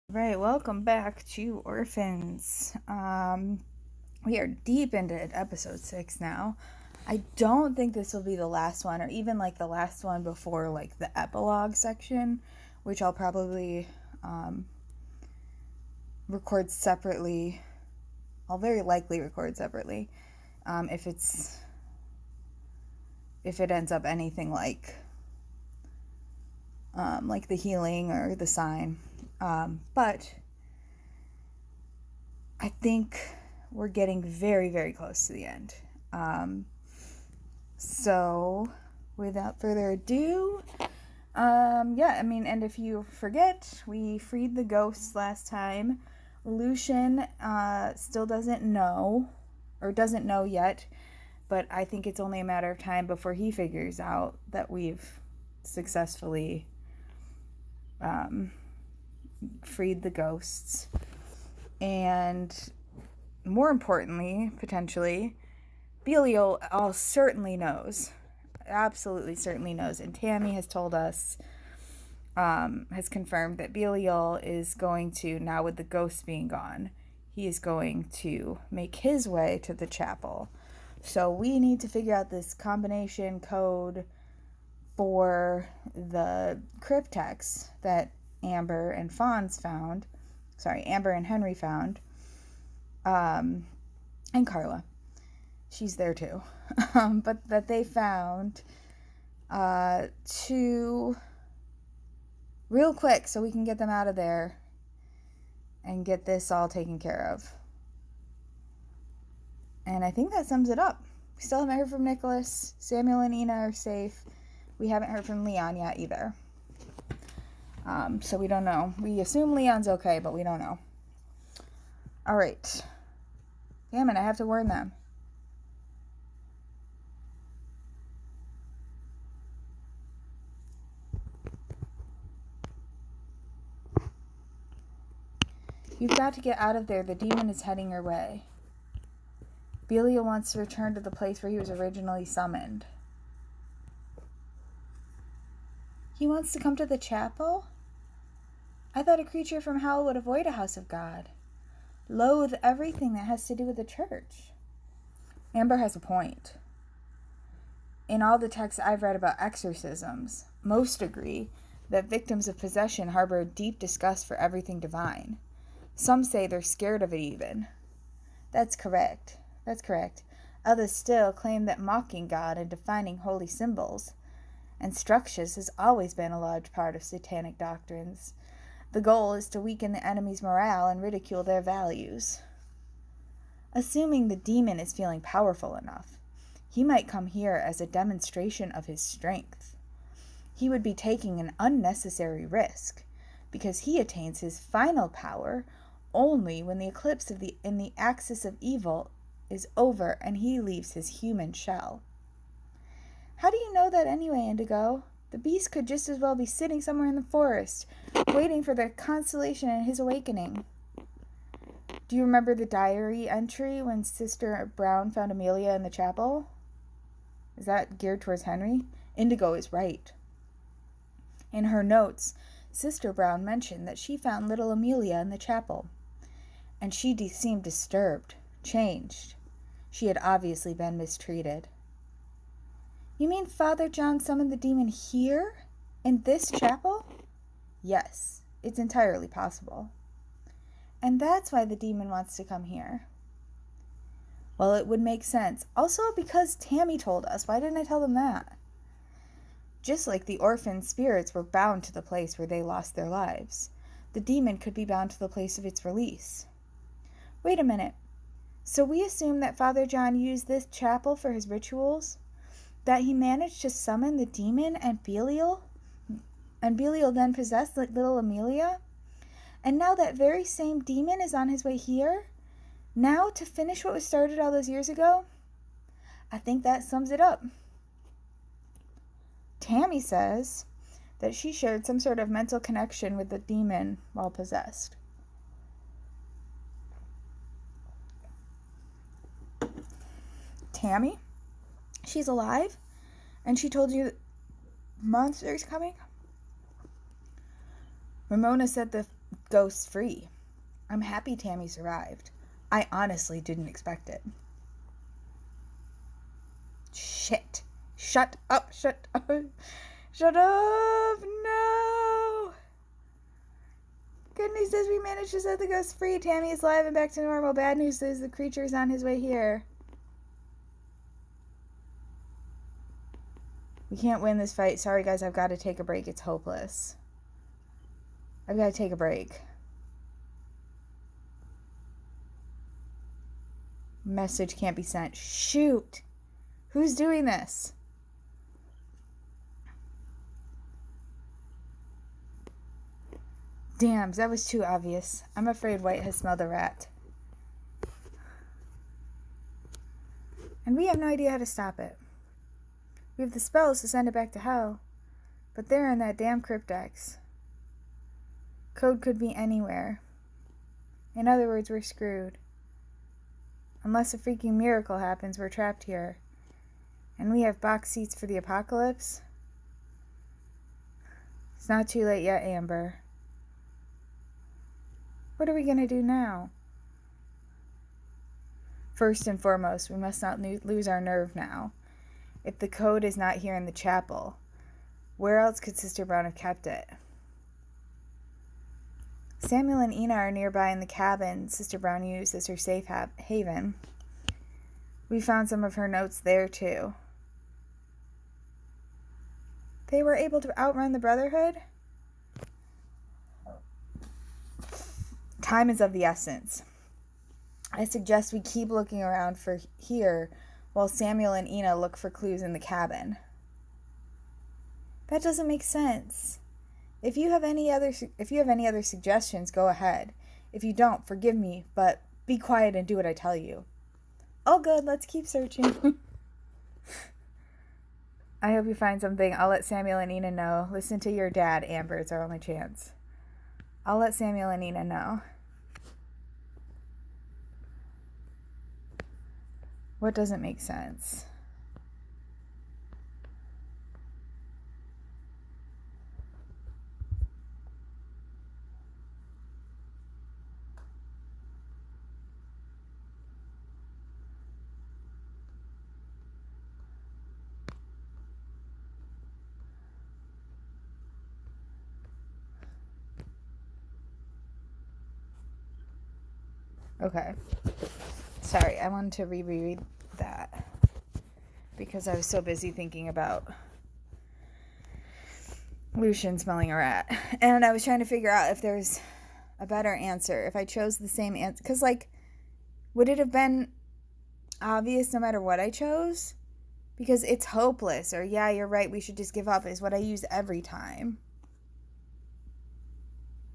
Right, welcome back to Orphans. We are deep into episode 6 now. I don't think this will be the last one, or even like the last one before like the epilogue section, which I'll probably record separately. I'll very likely record separately, if it ends up anything like the healing or the sign. But I think we're getting very, very close to the end. So, without further ado, and if you forget, we freed the ghosts last time. Lucian still doesn't know, or doesn't know yet, but I think it's only a matter of time before he figures out that we've successfully freed the ghosts. And more importantly, potentially, Belial certainly knows. Absolutely certainly knows. And Tammy has told us, has confirmed that Belial is going to, now with the ghosts being gone, he is going to make his way to the chapel. So we need to figure out this combination code for the cryptex that Amber and Henry found, and Carla. She's there too. But that they found to real quick so we can get them out of there and get this all taken care of. And I think that sums it up. We still haven't heard from Nicholas. Samuel and Ina are safe. We haven't heard from Leon yet either. So we don't know. We assume Leon's okay, but we don't know. All right. Damn it, I have to warn them. You've got to get out of there. The demon is heading your way. Belial wants to return to the place where he was originally summoned. He wants to come to the chapel? I thought a creature from hell would avoid a house of God. Loathe everything that has to do with the church. Amber has a point. In all the texts I've read about exorcisms, most agree that victims of possession harbor a deep disgust for everything divine. Some say they're scared of it even. That's correct. Others still claim that mocking God and defining holy symbols and structures has always been a large part of satanic doctrines. The goal is to weaken the enemy's morale and ridicule their values. Assuming the demon is feeling powerful enough, he might come here as a demonstration of his strength. He would be taking an unnecessary risk, because he attains his final power only when the eclipse in the axis of evil is over and he leaves his human shell. How do you know that anyway, Indigo? The beast could just as well be sitting somewhere in the forest, waiting for the consolation and his awakening. Do you remember the diary entry when Sister Brown found Amelia in the chapel? Is that geared towards Henry? Indigo is right. In her notes, Sister Brown mentioned that she found little Amelia in the chapel, and she seemed disturbed, changed. She had obviously been mistreated. You mean Father John summoned the demon here? In this chapel? Yes, it's entirely possible. And that's why the demon wants to come here. Well, it would make sense. Also because Tammy told us. Why didn't I tell them that? Just like the orphan spirits were bound to the place where they lost their lives, the demon could be bound to the place of its release. Wait a minute. So we assume that Father John used this chapel for his rituals? That he managed to summon the demon and Belial then possessed little Amelia? And now that very same demon is on his way here? Now to finish what was started all those years ago? I think that sums it up. Tammy says that she shared some sort of mental connection with the demon while possessed. Tammy? She's alive? And she told you the monster's coming? Ramona said the ghosts free. I'm happy Tammy survived. I honestly didn't expect it. Shit. Shut up. Shut up. Shut up. No. Good news is we managed to set the ghost free. Tammy is alive and back to normal. Bad news is the creature is on his way here. We can't win this fight. Sorry, guys. I've got to take a break. It's hopeless. I've got to take a break. Message can't be sent. Shoot. Who's doing this? Damn, that was too obvious. I'm afraid White has smelled a rat. And we have no idea how to stop it. We have the spells to send it back to hell, but they're in that damn cryptex. Code could be anywhere. In other words, we're screwed. Unless a freaking miracle happens, we're trapped here. And we have box seats for the apocalypse. It's not too late yet, Amber. What are we going to do now? First and foremost, we must not lose our nerve now. If the code is not here in the chapel, where else could Sister Brown have kept it? Samuel and Ina are nearby in the cabin Sister Brown used as her safe haven. We found some of her notes there, too. They were able to outrun the Brotherhood? Time is of the essence. I suggest we keep looking around for here while Samuel and Ina look for clues in the cabin. That doesn't make sense. If you have any other suggestions, go ahead. If you don't, forgive me, but be quiet and do what I tell you. All good, let's keep searching. I hope you find something. I'll let Samuel and Ina know. Listen to your dad, Amber. It's our only chance. I'll let Samuel and Ina know. What doesn't make sense? Okay. Sorry, I wanted to reread that because I was so busy thinking about Lucian smelling a rat. And I was trying to figure out if there's a better answer. If I chose the same answer. Because, would it have been obvious no matter what I chose? Because it's hopeless. Or, yeah, you're right, we should just give up is what I use every time.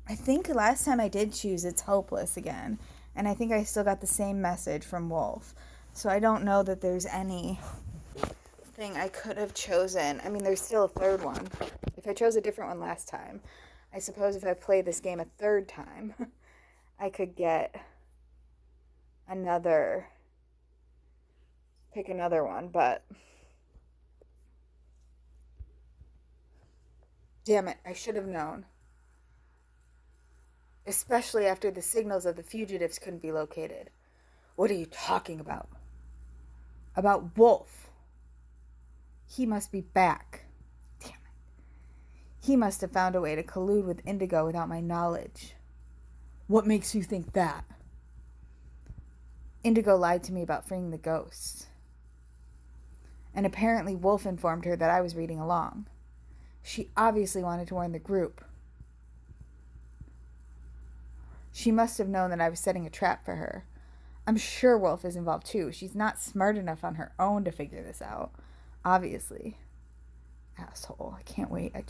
I think last time I did choose it's hopeless again. And I think I still got the same message from Wolf. So I don't know that there's any thing I could have chosen. I mean, there's still a third one. If I chose a different one last time, I suppose if I play this game a third time, I could pick another one, but damn it, I should have known. Especially after the signals of the fugitives couldn't be located. What are you talking about? About Wolf. He must be back. Damn it. He must have found a way to collude with Indigo without my knowledge. What makes you think that? Indigo lied to me about freeing the ghosts. And apparently Wolf informed her that I was reading along. She obviously wanted to warn the group. She must have known that I was setting a trap for her. I'm sure Wolf is involved too. She's not smart enough on her own to figure this out. Obviously. Asshole. I can't wait. I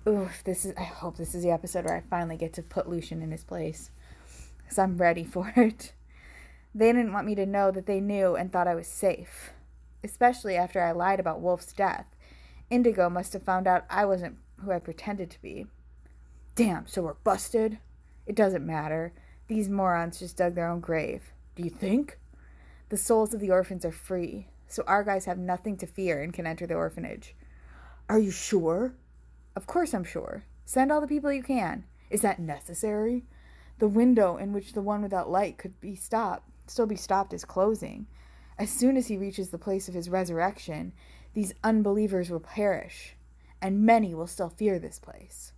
hope this is the episode where I finally get to put Lucian in his place. Because I'm ready for it. They didn't want me to know that they knew and thought I was safe. Especially after I lied about Wolf's death. Indigo must have found out I wasn't who I pretended to be. Damn, so we're busted? It doesn't matter. These morons just dug their own grave. Do you think? The souls of the orphans are free, so our guys have nothing to fear and can enter the orphanage. Are you sure? Of course I'm sure. Send all the people you can. Is that necessary? The window in which the one without light could still be stopped is closing. As soon as he reaches the place of his resurrection, these unbelievers will perish, and many will still fear this place.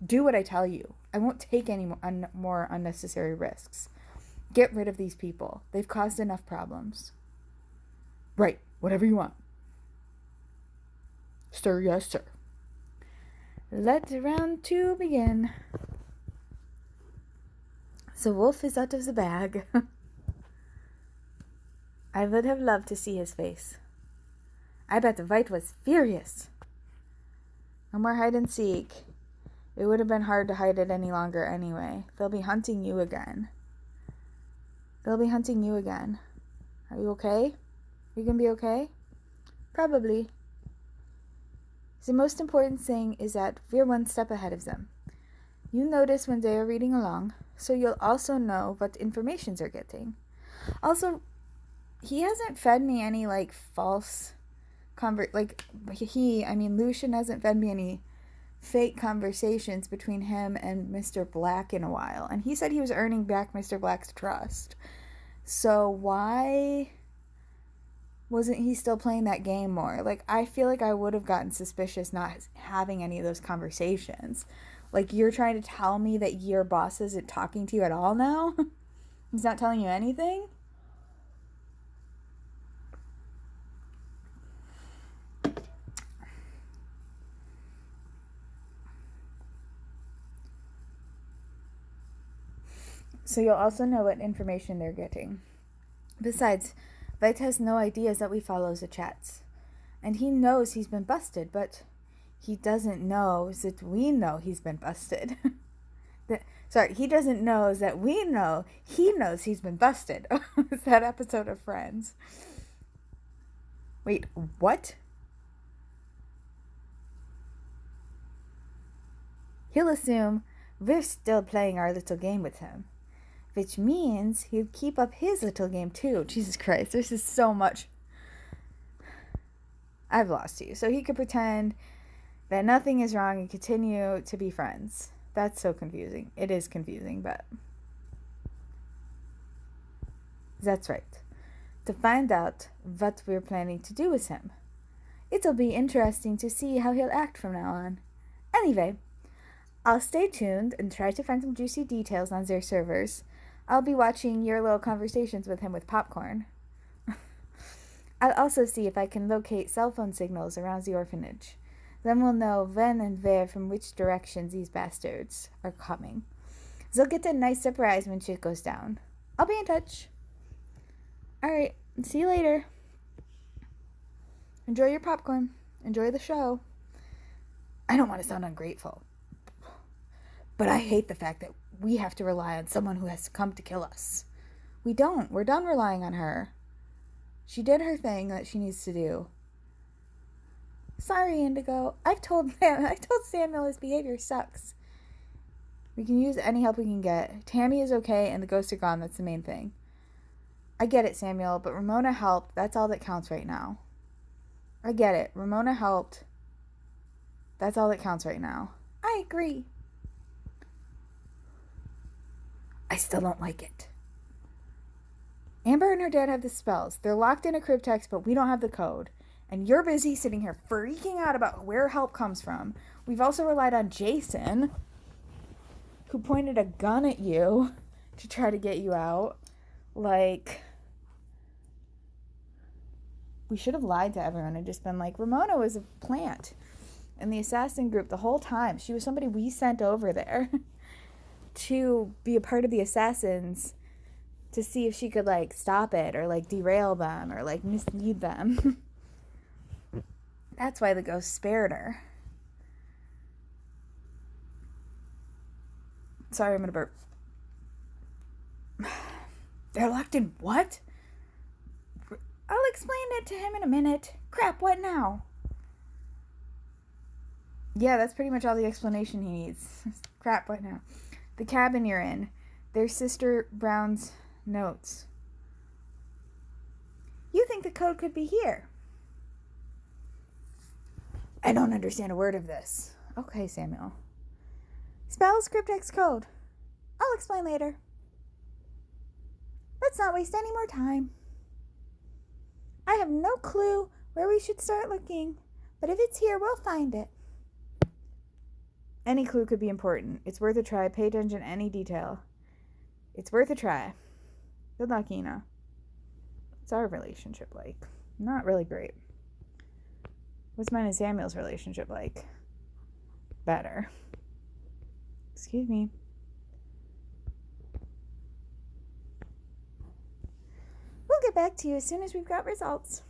Do what I tell you. I won't take any more unnecessary risks. Get rid of these people. They've caused enough problems. Right, whatever you want. Sir, yes, sir. Let round 2 begin. So Wolf is out of the bag. I would have loved to see his face. I bet the White was furious. No more hide and seek. It would have been hard to hide it any longer anyway. They'll be hunting you again. Are you okay? You gonna be okay? Probably. The most important thing is that we're one step ahead of them. You notice when they are reading along, so you'll also know what informations they're getting. Also, he hasn't fed me any, false Lucian hasn't fed me any fake conversations between him and Mr. Black in a while. And he said he was earning back Mr. Black's trust. So why wasn't he still playing that game more? I feel like I would have gotten suspicious not having any of those conversations. You're trying to tell me that your boss isn't talking to you at all now? He's not telling you anything? So you'll also know what information they're getting. Besides, Veit has no ideas that we follow the chats. And he knows he's been busted, but he doesn't know that we know he's been busted. He doesn't know that we know he knows he's been busted. It's that episode of Friends. Wait, what? He'll assume we're still playing our little game with him. Which means he'd keep up his little game too. Jesus Christ, this is so much. I've lost you. So he could pretend that nothing is wrong and continue to be friends. That's so confusing. It is confusing, but that's right. To find out what we're planning to do with him. It'll be interesting to see how he'll act from now on. Anyway, I'll stay tuned and try to find some juicy details on their servers. I'll be watching your little conversations with him with popcorn. I'll also see if I can locate cell phone signals around the orphanage. Then we'll know when and where from which directions these bastards are coming. They'll get a nice surprise when shit goes down. I'll be in touch. Alright, see you later. Enjoy your popcorn. Enjoy the show. I don't want to sound ungrateful, but I hate the fact that we have to rely on someone who has to come to kill us. We don't. We're done relying on her. She did her thing that she needs to do. Sorry, Indigo. I told Samuel his behavior sucks. We can use any help we can get. Tammy is okay and the ghosts are gone. That's the main thing. I get it, Samuel, but Ramona helped. That's all that counts right now. I get it. Ramona helped. That's all that counts right now. I agree. I still don't like it. Amber and her dad have the spells. They're locked in a cryptex, but we don't have the code. And you're busy sitting here freaking out about where help comes from. We've also relied on Jason, who pointed a gun at you to try to get you out. We should have lied to everyone and just been like, Ramona was a plant in the assassin group the whole time. She was somebody we sent over there to be a part of the assassins to see if she could stop it or derail them or mislead them. That's why the ghost spared her. Sorry, I'm gonna burp. They're locked in what? I'll explain it to him in a minute. Crap, what now? Yeah, that's pretty much all the explanation he needs. Crap, what now? The cabin you're in. There's Sister Brown's notes. You think the code could be here? I don't understand a word of this. Okay, Samuel. Spell cryptex code. I'll explain later. Let's not waste any more time. I have no clue where we should start looking, but if it's here, we'll find it. Any clue could be important. It's worth a try. Pay attention to any detail. It's worth a try. Good luck, Ina. What's our relationship like? Not really great. What's mine and Samuel's relationship like? Better. Excuse me. We'll get back to you as soon as we've got results.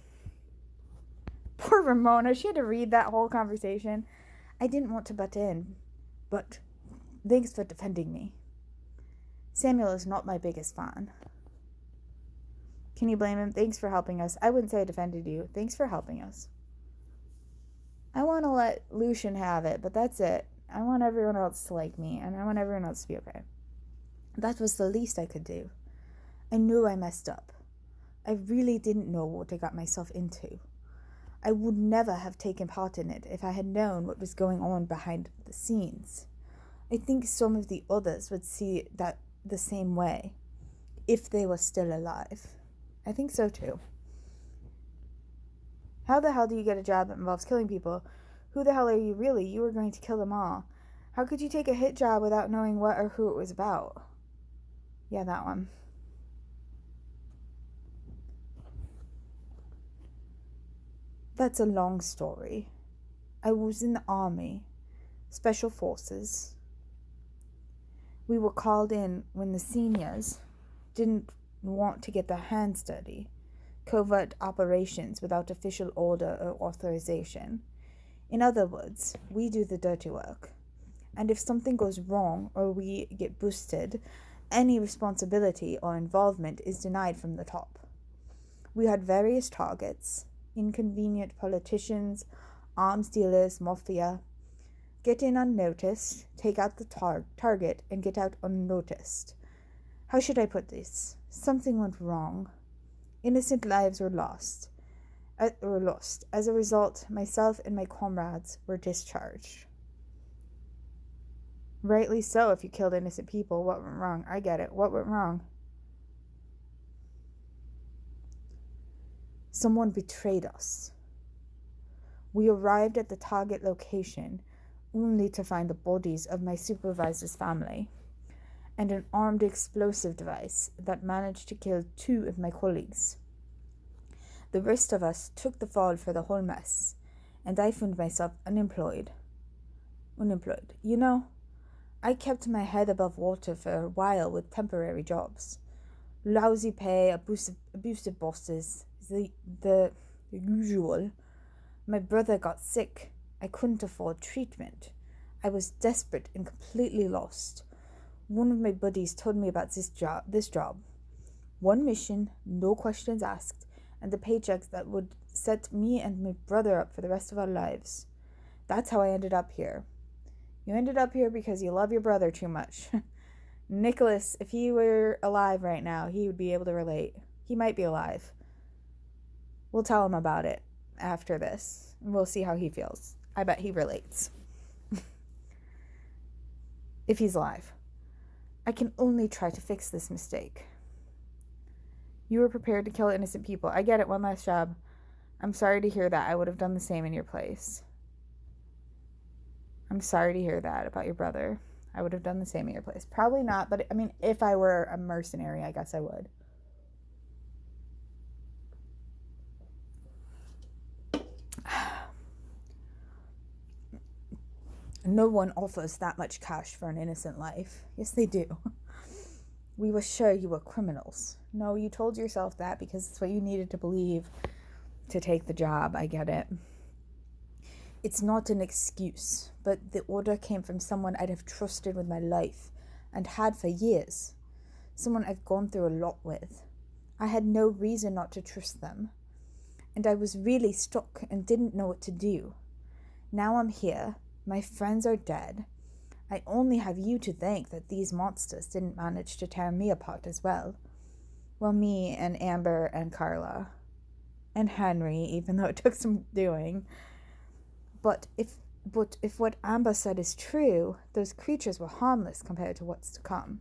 Poor Ramona. She had to read that whole conversation. I didn't want to butt in, but thanks for defending me. Samuel is not my biggest fan. Can you blame him? Thanks for helping us. I wouldn't say I defended you. Thanks for helping us. I want to let Lucian have it, but that's it. I want everyone else to like me, and I want everyone else to be okay. That was the least I could do. I knew I messed up. I really didn't know what I got myself into. I would never have taken part in it if I had known what was going on behind the scenes. I think some of the others would see that the same way, if they were still alive. I think so too. How the hell do you get a job that involves killing people? Who the hell are you really? You were going to kill them all. How could you take a hit job without knowing what or who it was about? Yeah, that one. That's a long story. I was in the army, special forces. We were called in when the seniors didn't want to get their hands dirty. Covert operations without official order or authorization. In other words, we do the dirty work. And if something goes wrong or we get boosted, any responsibility or involvement is denied from the top. We had various targets: inconvenient politicians, arms dealers, mafia. Get in unnoticed, take out the target, and get out unnoticed. How should I put this? Something went wrong. Innocent lives were lost. As a result, myself and my comrades were discharged. Rightly so, if you killed innocent people. What went wrong? I get it. What went wrong? Someone betrayed us. We arrived at the target location only to find the bodies of my supervisor's family and an armed explosive device that managed to kill 2 of my colleagues. The rest of us took the fall for the whole mess, and I found myself unemployed. You know, I kept my head above water for a while with temporary jobs. Lousy pay, abusive bosses, the usual. My brother got sick. I couldn't afford treatment. I was desperate and completely lost. One of my buddies told me about this job. One mission, no questions asked, and the paychecks that would set me and my brother up for the rest of our lives. That's how I ended up here. You ended up here because you love your brother too much. Nicholas, if he were alive right now, he would be able to relate. He might be alive. We'll tell him about it after this, and we'll see how he feels. I bet he relates. If he's alive. I can only try to fix this mistake. You were prepared to kill innocent people. I get it, one last job. I'm sorry to hear that. I would have done the same in your place. I'm sorry to hear that about your brother. I would have done the same in your place. Probably not, but I mean, if I were a mercenary, I guess I would. No one offers that much cash for an innocent life. Yes, they do. We were sure you were criminals. No, you told yourself that because it's what you needed to believe to take the job. I get it. It's not an excuse, but the order came from someone I'd have trusted with my life and had for years. Someone I've gone through a lot with. I had no reason not to trust them. And I was really stuck and didn't know what to do. Now I'm here. My friends are dead. I only have you to thank that these monsters didn't manage to tear me apart as well. Well, me and Amber and Carla. And Henry, even though it took some doing. But if But if what Amber said is true, those creatures were harmless compared to what's to come.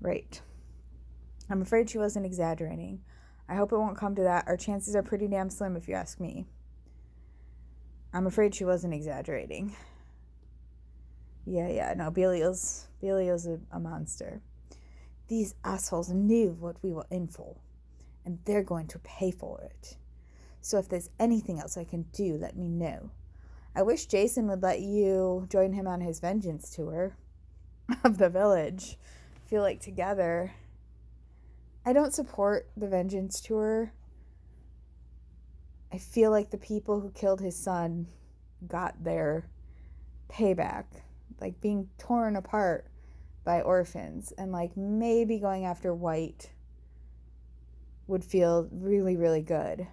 Right. I'm afraid she wasn't exaggerating. I hope it won't come to that. Our chances are pretty damn slim if you ask me. I'm afraid she wasn't exaggerating. Yeah, no, Belial's a monster. These assholes knew what we were in for, and they're going to pay for it. So if there's anything else I can do, let me know. I wish Jason would let you join him on his vengeance tour of the village. I feel like together. I don't support the vengeance tour. I feel like the people who killed his son got their payback. Like being torn apart by orphans, and like maybe going after White would feel really, really good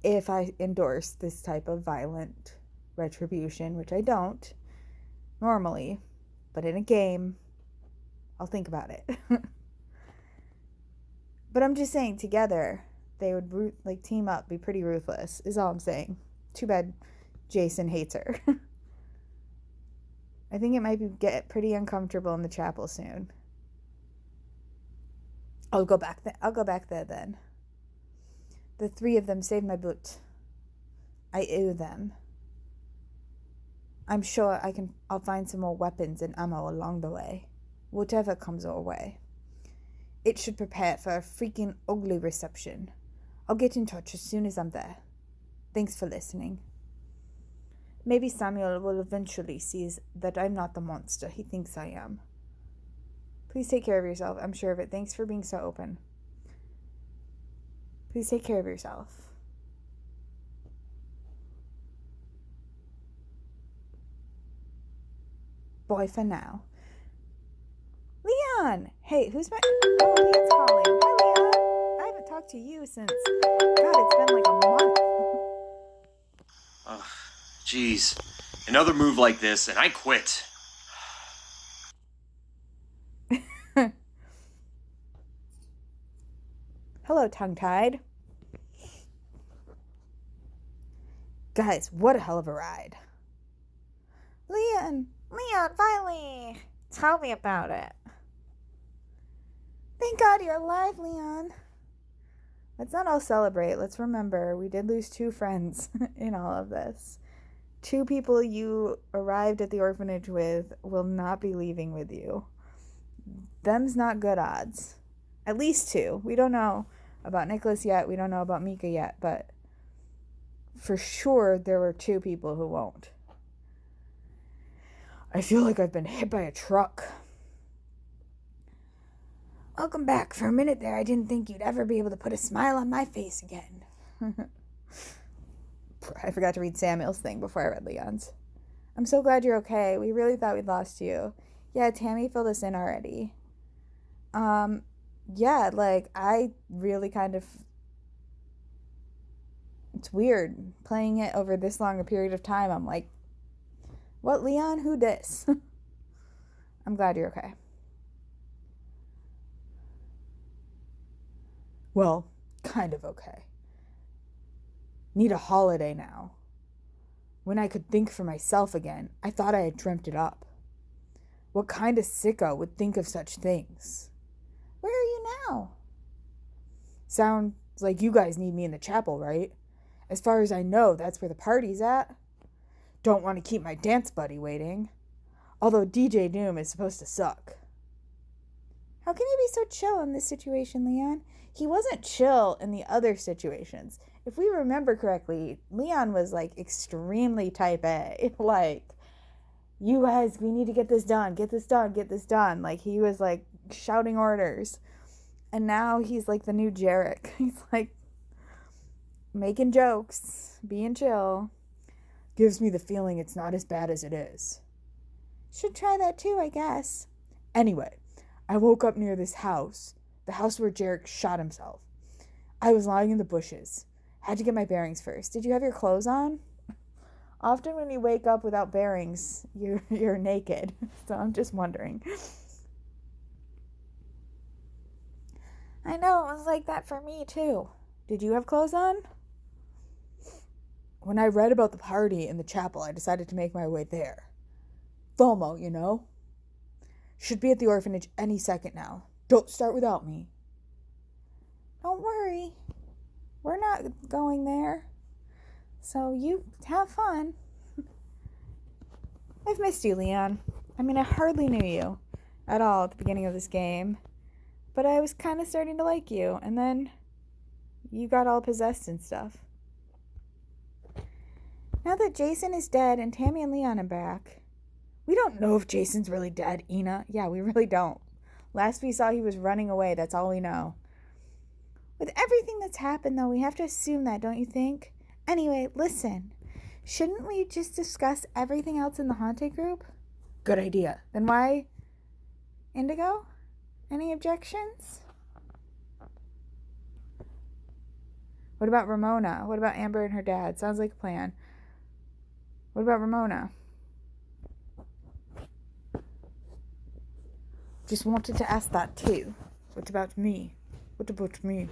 if I endorse this type of violent retribution, which I don't normally, but in a game, I'll think about it. But I'm just saying, together, they would team up, be pretty ruthless, is all I'm saying. Too bad Jason hates her. I think it might get pretty uncomfortable in the chapel soon. I'll go back there then. The three of them saved my boot. I owe them. I'm sure I'll find some more weapons and ammo along the way. Whatever comes our way. It should prepare for a freaking ugly reception. I'll get in touch as soon as I'm there. Thanks for listening. Maybe Samuel will eventually see that I'm not the monster he thinks I am. Please take care of yourself. I'm sure of it. Thanks for being so open. Please take care of yourself. Bye for now. Leon! Hey, who's my... Oh, Leon's calling. Hi, Leon. I haven't talked to you since... God, it's been like a month. Ugh, jeez. Another move like this, and I quit. Hello, tongue-tied. Guys, what a hell of a ride. Leon, finally. Tell me about it. Thank God you're alive, Leon. Let's not all celebrate. Let's remember we did lose 2 friends in all of this. 2 people you arrived at the orphanage with will not be leaving with you. Them's not good odds. At least 2. We don't know about Nicholas yet. We don't know about Mika yet. But for sure there were 2 people who won't. I feel like I've been hit by a truck. Welcome back. For a minute there, I didn't think you'd ever be able to put a smile on my face again. I forgot to read Samuel's thing before I read Leon's. I'm so glad you're okay. We really thought we'd lost you. Yeah, Tammy filled us in already. Yeah, like, I really kind of... It's weird. Playing it over this long a period of time, I'm like, what, Leon? Who dis? I'm glad you're okay. Well, kind of okay. Need a holiday now. When I could think for myself again, I thought I had dreamt it up. What kind of sicko would think of such things? Where are you now? Sounds like you guys need me in the chapel, right? As far as I know, that's where the party's at. Don't want to keep my dance buddy waiting. Although DJ Doom is supposed to suck. How can you be so chill in this situation, Leon? He wasn't chill in the other situations. If we remember correctly, Leon was like extremely type A. Like, you guys, we need to get this done. Get this done. Get this done. Like, he was like shouting orders. And now he's like the new Jarek. He's like making jokes, being chill. Gives me the feeling it's not as bad as it is. Should try that too, I guess. Anyway, I woke up near this house. The house where Jarek shot himself. I was lying in the bushes. Had to get my bearings first. Did you have your clothes on? Often when you wake up without bearings, you're naked. So I'm just wondering. I know, it was like that for me too. Did you have clothes on? When I read about the party in the chapel, I decided to make my way there. FOMO, you know? Should be at the orphanage any second now. Don't start without me. Don't worry. We're not going there. So you have fun. I've missed you, Leon. I mean, I hardly knew you at all at the beginning of this game. But I was kind of starting to like you. And then you got all possessed and stuff. Now that Jason is dead and Tammy and Leon are back, we don't know if Jason's really dead, Ina. Yeah, we really don't. Last we saw, he was running away. That's all we know. With everything that's happened, though, we have to assume that, don't you think? Anyway, listen. Shouldn't we just discuss everything else in the haunted group? Good idea. Then why Indigo? Any objections? What about Ramona? What about Amber and her dad? Sounds like a plan. What about Ramona? Just wanted to ask that too. What about me? What about me?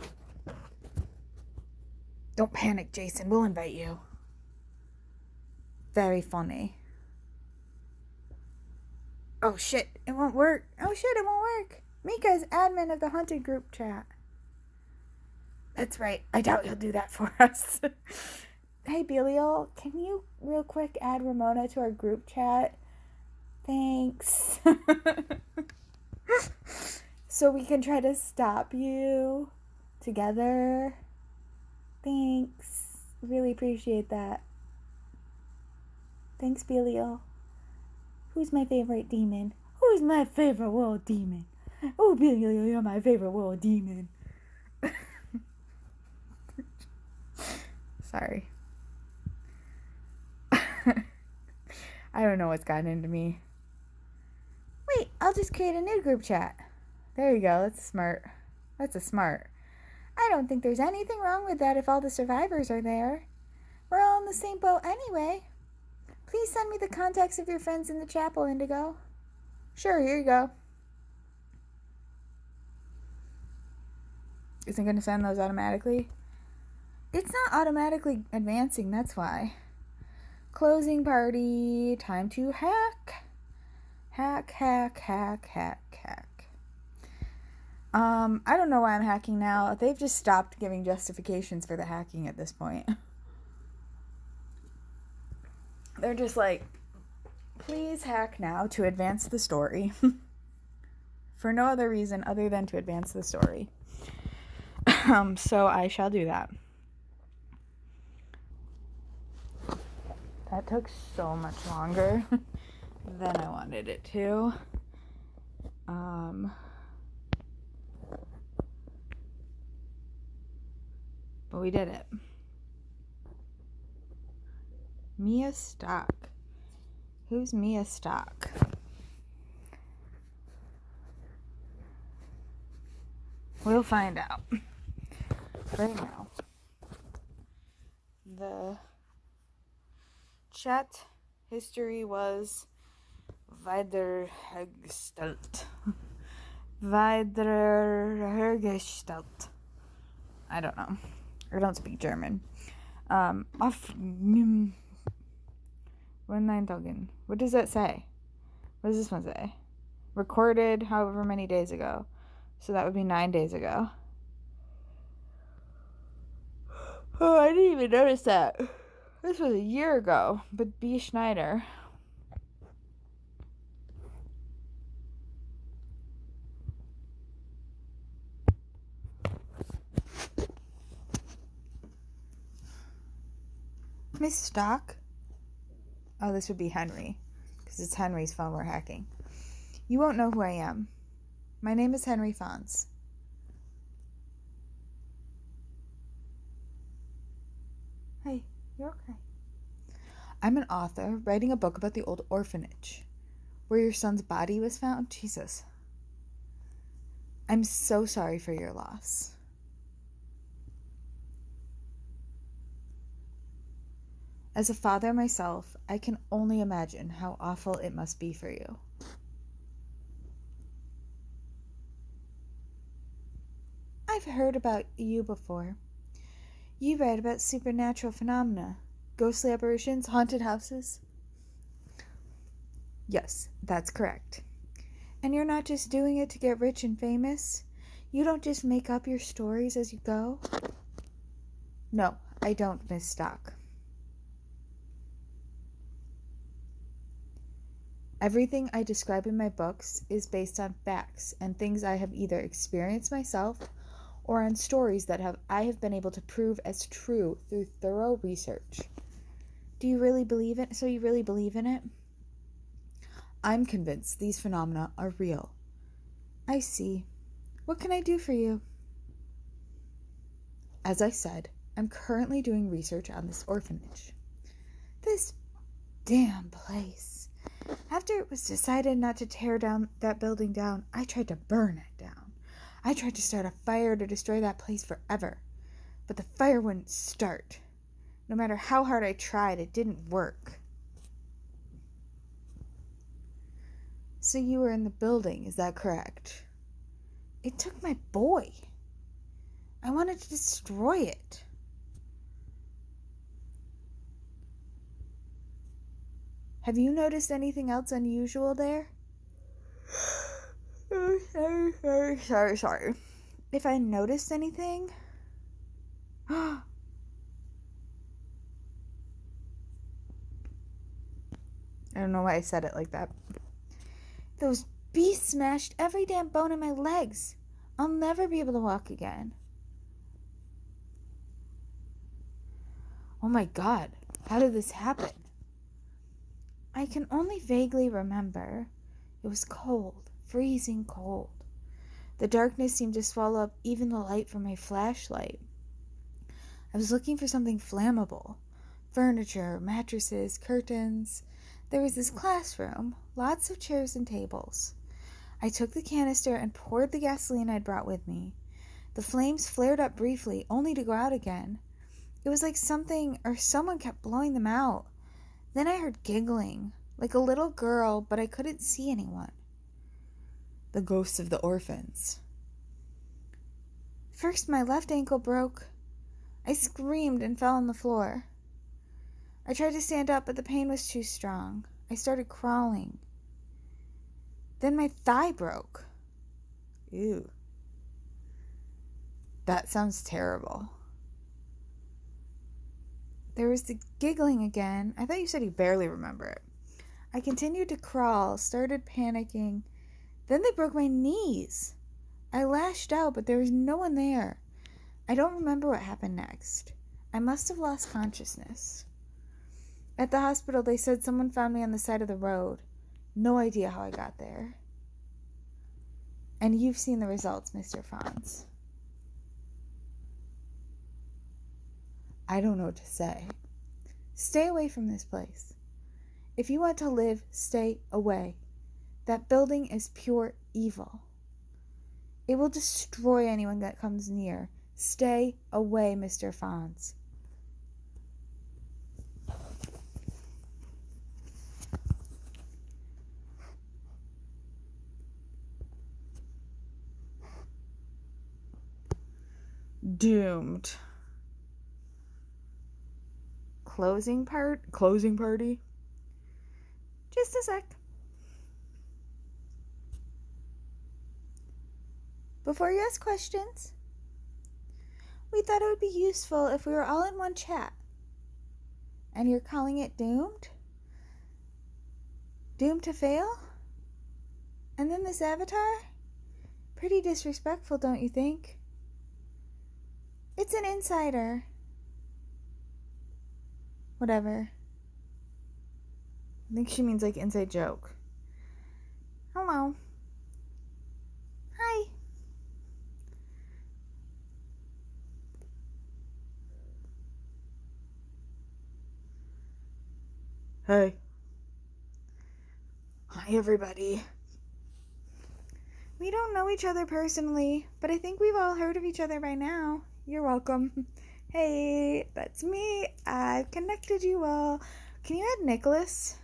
Don't panic, Jason. We'll invite you. Very funny. Oh shit, it won't work. Oh shit, it won't work. Mika's admin of the haunted group chat. That's right. I doubt he'll do that for us. Hey, Belial, can you real quick add Ramona to our group chat? Thanks. So we can try to stop you together. Thanks. Really appreciate that. Thanks, Belial. Who's my favorite demon? Who's my favorite world demon? Oh, Belial, you're my favorite world demon. Sorry. I don't know what's gotten into me. Wait, I'll just create a new group chat. There you go. That's smart. That's a smart. I don't think there's anything wrong with that if all the survivors are there. We're all in the same boat anyway. Please send me the contacts of your friends in the chapel, Indigo. Sure, here you go. Isn't going to send those automatically? It's not automatically advancing, that's why. Closing party. Time to hack. Hack. I don't know why I'm hacking now. They've just stopped giving justifications for the hacking at this point. They're just like, please hack now to advance the story. For no other reason other than to advance the story. So I shall do that. That took so much longer than I wanted it to. But we did it. Mia Stock. Who's Mia Stock? We'll find out. Right now. The chat history was Wiederhergestellt. Wiederhergestellt. I don't know. I don't speak German. Auf 19 What does that say? What does this one say? Recorded however many days ago. So that would be 9 days ago. Oh, I didn't even notice that. This was a year ago. But B. Schneider. Miss Stock? Oh, this would be Henry. Because it's Henry's phone we're hacking. You won't know who I am. My name is Henry Fons. Hey, you're okay. I'm an author writing a book about the old orphanage where your son's body was found. Jesus. I'm so sorry for your loss. As a father myself, I can only imagine how awful it must be for you. I've heard about you before. You write about supernatural phenomena. ghostly apparitions, haunted houses? Yes, that's correct. And you're not just doing it to get rich and famous? You don't just make up your stories as you go? No, I don't, Miss Stock. Everything I describe in my books is based on facts and things I have either experienced myself or on stories that I have been able to prove as true through thorough research. Do you really believe it? So you really believe in it? I'm convinced these phenomena are real. I see. What can I do for you? As I said, I'm currently doing research on this orphanage. This damn place. After it was decided not to tear down that building down, I tried to burn it down. I tried to start a fire to destroy that place forever, but the fire wouldn't start. No matter how hard I tried, it didn't work. So you were in the building, is that correct? It took my boy. I wanted to destroy it. Have you noticed anything else unusual there? Sorry. If I noticed anything? I don't know why I said it like that. Those beasts smashed every damn bone in my legs. I'll never be able to walk again. Oh my God, how did this happen? I can only vaguely remember. It was cold, freezing cold. The darkness seemed to swallow up even the light from my flashlight. I was looking for something flammable. Furniture, mattresses, curtains. There was this classroom, lots of chairs and tables. I took the canister and poured the gasoline I'd brought with me. The flames flared up briefly, only to go out again. It was like something or someone kept blowing them out. Then I heard giggling, like a little girl, but I couldn't see anyone. The ghosts of the orphans. First, my left ankle broke. I screamed and fell on the floor. I tried to stand up, but the pain was too strong. I started crawling. Then my thigh broke. Ew. That sounds terrible. There was the giggling again. I thought you said you barely remember it. I continued to crawl, started panicking. Then they broke my knees. I lashed out, but there was no one there. I don't remember what happened next. I must have lost consciousness. At the hospital, they said someone found me on the side of the road. No idea how I got there. And you've seen the results, Mr. Franz. I don't know what to say. Stay away from this place. If you want to live, stay away. That building is pure evil. It will destroy anyone that comes near. Stay away, Mr. Franz. Doomed. Closing party? Just a sec. Before you ask questions, we thought it would be useful if we were all in one chat. And you're calling it doomed? Doomed to fail? And then this avatar? Pretty disrespectful, don't you think? It's an insider. Whatever. I think she means like inside joke. Hello. Hi. Hey. Hi, everybody. We don't know each other personally, but I think we've all heard of each other by now. You're welcome. Hey, that's me. I've connected you all. Can you add Nicholas?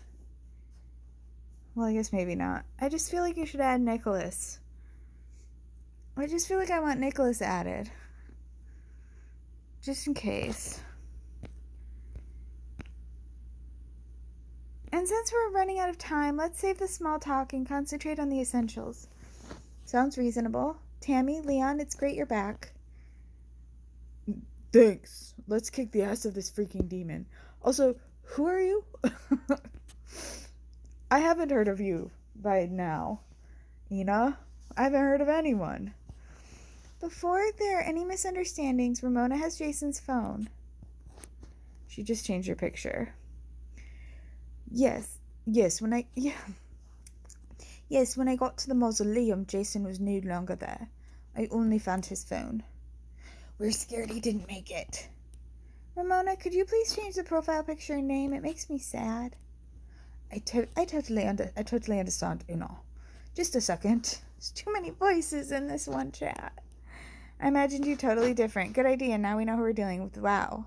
Well, I guess maybe not. I just feel like you should add Nicholas. I just feel like I want Nicholas added. Just in case. And since we're running out of time, let's save the small talk and concentrate on the essentials. Sounds reasonable. Tammy, Leon, it's great you're back. Thanks. Let's kick the ass of this freaking demon. Also, who are you? I haven't heard of you by now. Ina? I haven't heard of anyone. Before there are any misunderstandings, Ramona has Jason's phone. She just changed her picture. Yes, when I got to the mausoleum, Jason was no longer there. I only found his phone. We're scared he didn't make it. Ramona, could you please change the profile picture and name? It makes me sad. I totally understand, Una. Just a second. There's too many voices in this one chat. I imagined you totally different. Good idea. Now we know who we're dealing with. Wow.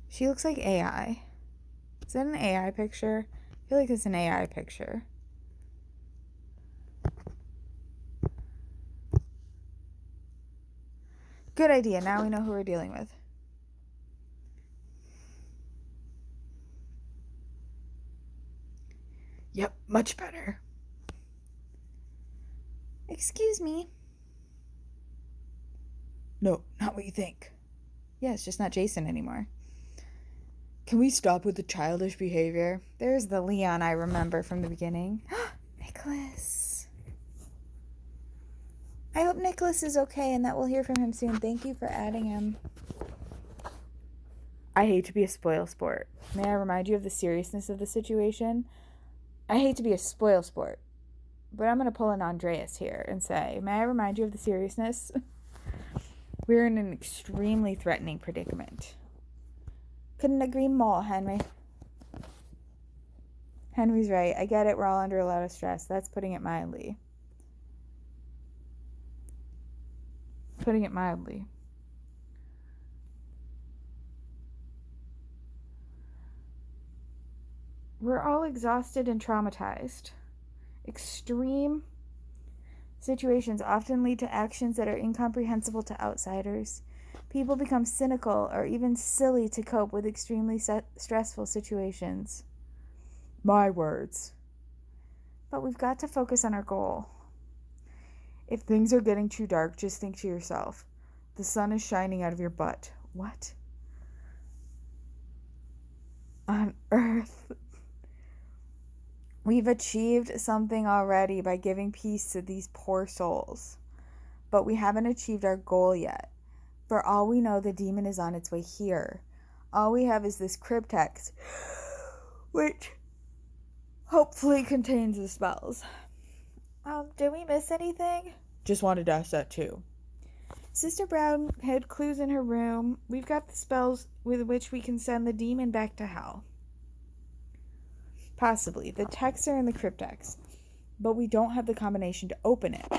She looks like AI. Is that an AI picture? I feel like it's an AI picture. Good idea. Now we know who we're dealing with. Yep, much better. Excuse me. No, not what you think. Yeah, it's just not Jason anymore. Can we stop with the childish behavior? There's the Leon I remember from the beginning. Nicholas. I hope Nicholas is okay and that we'll hear from him soon. Thank you for adding him. I hate to be a spoil sport. May I remind you of the seriousness of the situation? I hate to be a spoil sport, but I'm going to pull an Andreas here and say, may I remind you of the seriousness? We're in an extremely threatening predicament. Couldn't agree more, Henry. Henry's right. I get it. We're all under a lot of stress. That's putting it mildly. We're all exhausted and traumatized. Extreme situations often lead to actions that are incomprehensible to outsiders. People become cynical or even silly to cope with extremely stressful situations. My words. But we've got to focus on our goal. If things are getting too dark, just think to yourself, the sun is shining out of your butt. What? On Earth. We've achieved something already by giving peace to these poor souls. But we haven't achieved our goal yet. For all we know, the demon is on its way here. All we have is this cryptex, which hopefully contains the spells. Did we miss anything? Just wanted to ask that too. Sister Brown hid clues in her room. We've got the spells with which we can send the demon back to hell. Possibly. The texts are in the cryptex, but we don't have the combination to open it.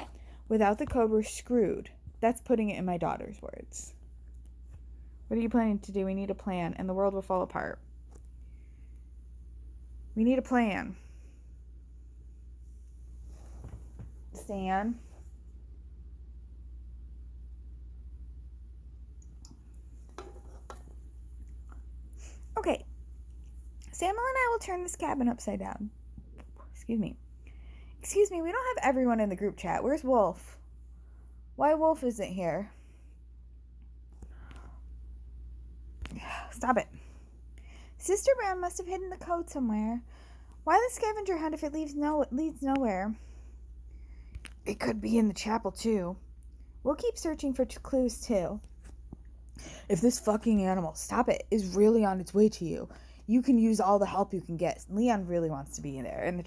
Without the code, we're screwed. That's putting it in my daughter's words. What are you planning to do? We need a plan, and the world will fall apart. We need a plan. Stan? Okay. Samuel and I will turn this cabin upside down. Excuse me, we don't have everyone in the group chat. Where's Wolf? Why Wolf isn't here? Stop it. Sister Brown must have hidden the code somewhere. Why the scavenger hunt if it leads nowhere? It could be in the chapel too. We'll keep searching for clues too. If this fucking animal, stop it, is really on its way to you, you can use all the help you can get. Leon really wants to be in there in the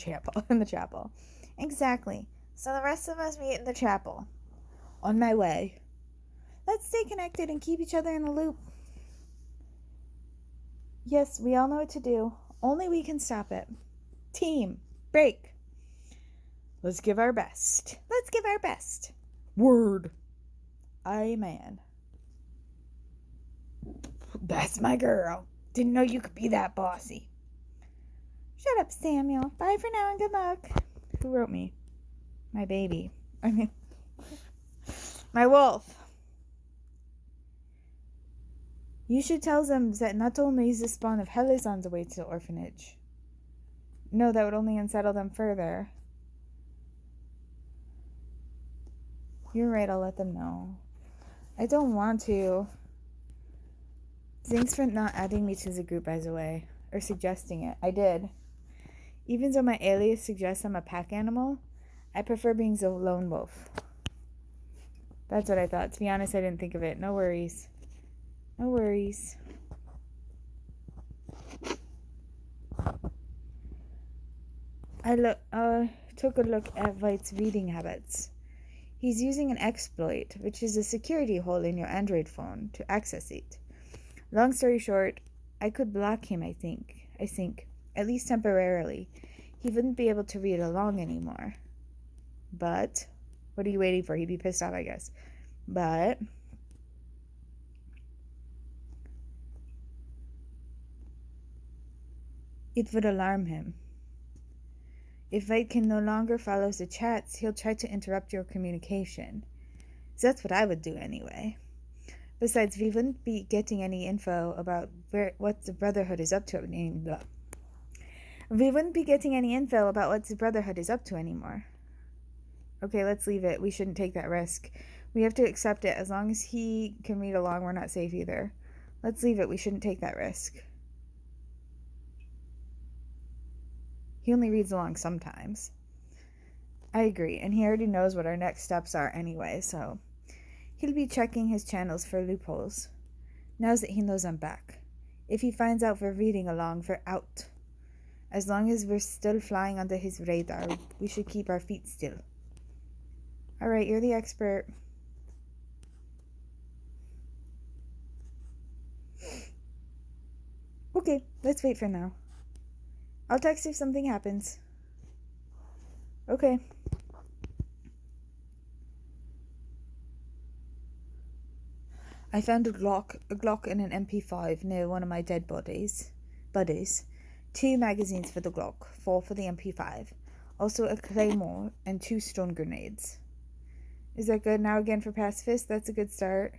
chapel. Exactly. So the rest of us meet in the chapel. On my way. Let's stay connected and keep each other in the loop. Yes, we all know what to do. Only we can stop it. Team, break. Let's give our best. Word. Amen. That's my girl. Didn't know you could be that bossy. Shut up, Samuel. Bye for now and good luck. Who wrote me? My baby. My wolf. You should tell them that not only is the spawn of hell is on the way to the orphanage. No, that would only unsettle them further. You're right, I'll let them know. I don't want to. Thanks for not adding me to the group, by the way. Or suggesting it. I did. Even though my alias suggests I'm a pack animal, I prefer being the lone wolf. That's what I thought. To be honest, I didn't think of it. No worries. No worries. I took a look at White's reading habits. He's using an exploit, which is a security hole in your Android phone, to access it. Long story short, I could block him, I think, at least temporarily. He wouldn't be able to read along anymore. But, what are you waiting for? He'd be pissed off, I guess. But, it would alarm him. If White can no longer follow the chats, he'll try to interrupt your communication. That's what I would do anyway. Besides, we wouldn't be getting any info about what the Brotherhood is up to. We wouldn't be getting any info about what the Brotherhood is up to anymore. Okay, let's leave it. We shouldn't take that risk. We have to accept it. As long as he can read along, we're not safe either. Let's leave it. We shouldn't take that risk. He only reads along sometimes. I agree, and he already knows what our next steps are anyway, so he'll be checking his channels for loopholes. Now that he knows I'm back. If he finds out we're reading along, we're out. As long as we're still flying under his radar, we should keep our feet still. Alright, you're the expert. Okay, let's wait for now. I'll text if something happens. Okay. I found a Glock and an MP5 near one of my dead buddies. 2 magazines for the Glock, 4 for the MP5. Also a claymore and 2 stun grenades. Is that good? Now again for pacifist? That's a good start.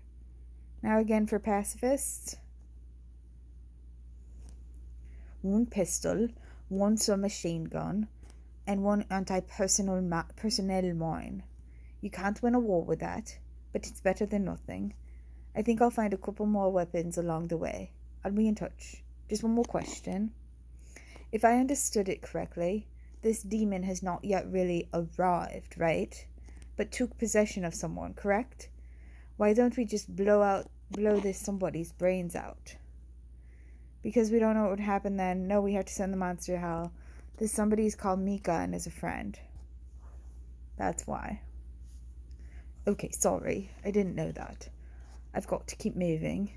Now again for pacifist. 1 pistol, 1 submachine gun, and 1 anti-personnel mine. You can't win a war with that, but it's better than nothing. I think I'll find a couple more weapons along the way. I'll be in touch. Just one more question. If I understood it correctly, this demon has not yet really arrived, right? But took possession of someone, correct? Why don't we just blow this somebody's brains out? Because we don't know what would happen then. No, we have to send the monster to hell. This somebody's called Mika and is a friend. That's why. Okay, sorry. I didn't know that. I've got to keep moving.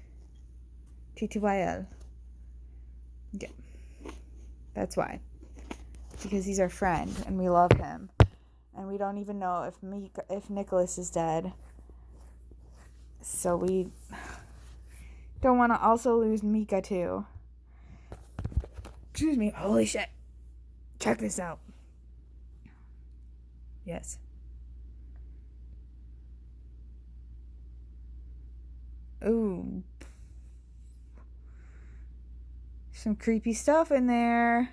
TTYL. Yeah. That's why. Because he's our friend and we love him. And we don't even know if Nicholas is dead. So we don't want to also lose Mika too. Excuse me. Holy shit. Check this out. Yes. Ooh. Some creepy stuff in there.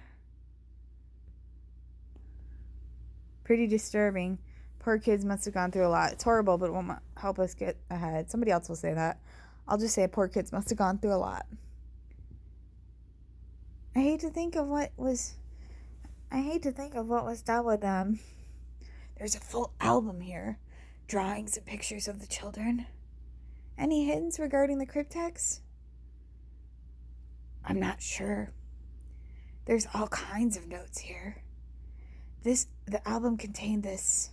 Pretty disturbing. Poor kids must have gone through a lot. It's horrible, but it won't help us get ahead. Somebody else will say that. I'll just say poor kids must have gone through a lot. I hate to think of what was done with them. There's a full album here. Drawings and pictures of the children. Any hints regarding the cryptex? I'm not sure. There's all kinds of notes here. The album contained this.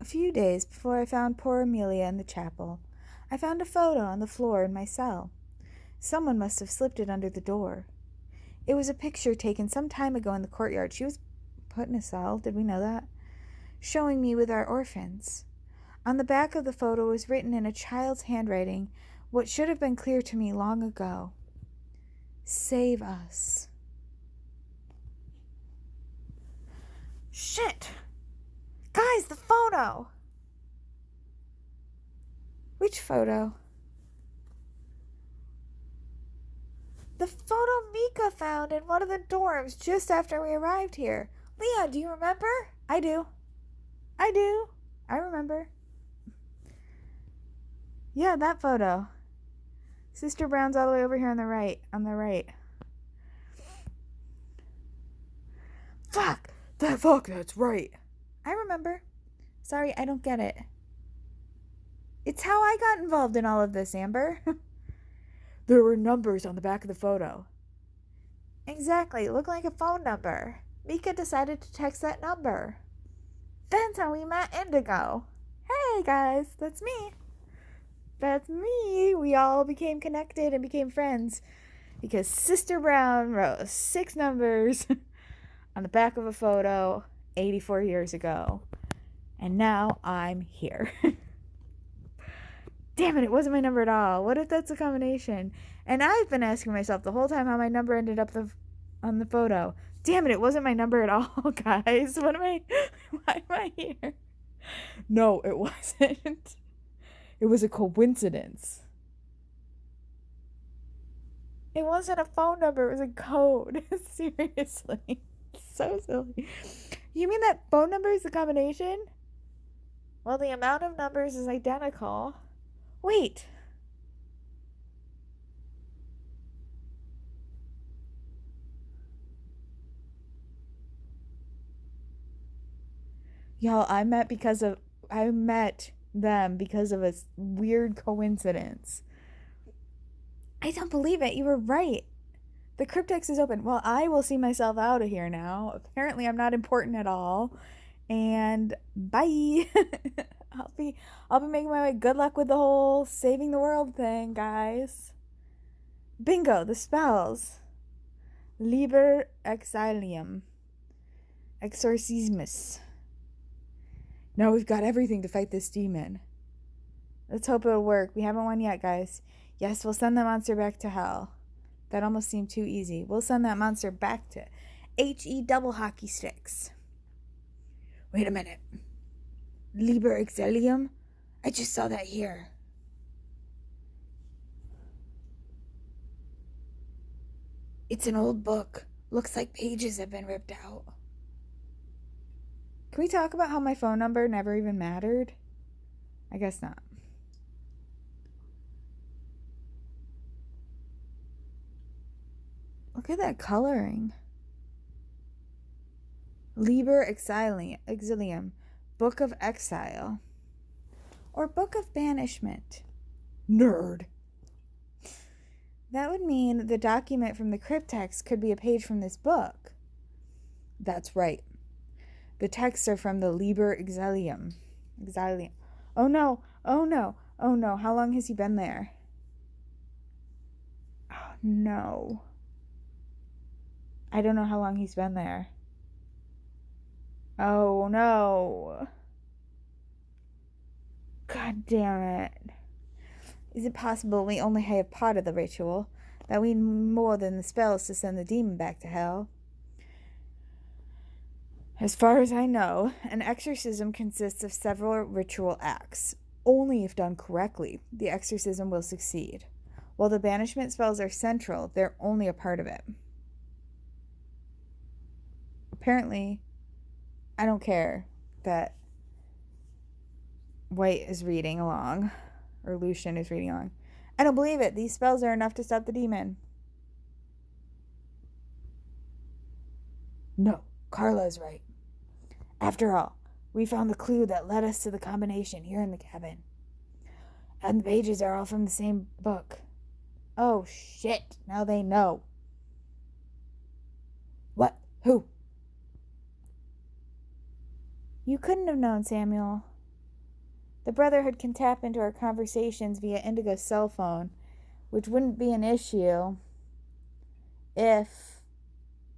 A few days before I found poor Amelia in the chapel, I found a photo on the floor in my cell. Someone must have slipped it under the door. It was a picture taken some time ago in the courtyard. She was put in a cell, did we know that? Showing me with our orphans. On the back of the photo was written in a child's handwriting what should have been clear to me long ago. Save us. Shit! Guys, the photo! Which photo? The photo Mika found in one of the dorms just after we arrived here. Leon, do you remember? I do. I remember. Yeah, that photo. Sister Brown's all the way over here on the right. Fuck, that's right. I remember. Sorry, I don't get it. It's how I got involved in all of this, Amber. There were numbers on the back of the photo. Exactly, it looked like a phone number. Mika decided to text that number. That's how we met Indigo. Hey guys, that's me. We all became connected and became friends because Sister Brown wrote 6 numbers on the back of a photo 84 years ago. And now I'm here. Damn it wasn't my number at all. What if that's a combination? And I've been asking myself the whole time how my number ended up on the photo. Damn it wasn't my number at all, guys. Why am I here? No, it wasn't. It was a coincidence. It wasn't a phone number, it was a code. Seriously. So silly. You mean that phone number is a combination? Well, the amount of numbers is identical. Wait. Y'all, I met them because of a weird coincidence. I don't believe it. You were right. The cryptex is open. Well, I will see myself out of here now. Apparently, I'm not important at all. And bye. I'll be making my way. Good luck with the whole saving the world thing, guys. Bingo, the spells. Liber Exilium. Exorcismus. Now we've got everything to fight this demon. Let's hope it'll work. We haven't won yet, guys. Yes, we'll send the monster back to hell. That almost seemed too easy. We'll send that monster back to HE double hockey sticks. Wait a minute. Liber Exilium? I just saw that here. It's an old book. Looks like pages have been ripped out. Can we talk about how my phone number never even mattered? I guess not. Look at that coloring. Liber Exilium, Book of Exile, or Book of Banishment. Nerd. That would mean the document from the cryptex could be a page from this book. That's right. The texts are from the Liber Exilium. Oh no. How long has he been there? Oh no. I don't know how long he's been there. Oh no. God damn it. Is it possible we only have part of the ritual? That we need more than the spells to send the demon back to hell? As far as I know, an exorcism consists of several ritual acts. Only if done correctly, the exorcism will succeed. While the banishment spells are central, they're only a part of it. Apparently, I don't care that White is reading along, or Lucian is reading along. I don't believe it. These spells are enough to stop the demon. No, Carla is right. After all, we found the clue that led us to the combination here in the cabin. And the pages are all from the same book. Oh, shit. Now they know. What? Who? You couldn't have known, Samuel. The Brotherhood can tap into our conversations via Indigo's cell phone, which wouldn't be an issue if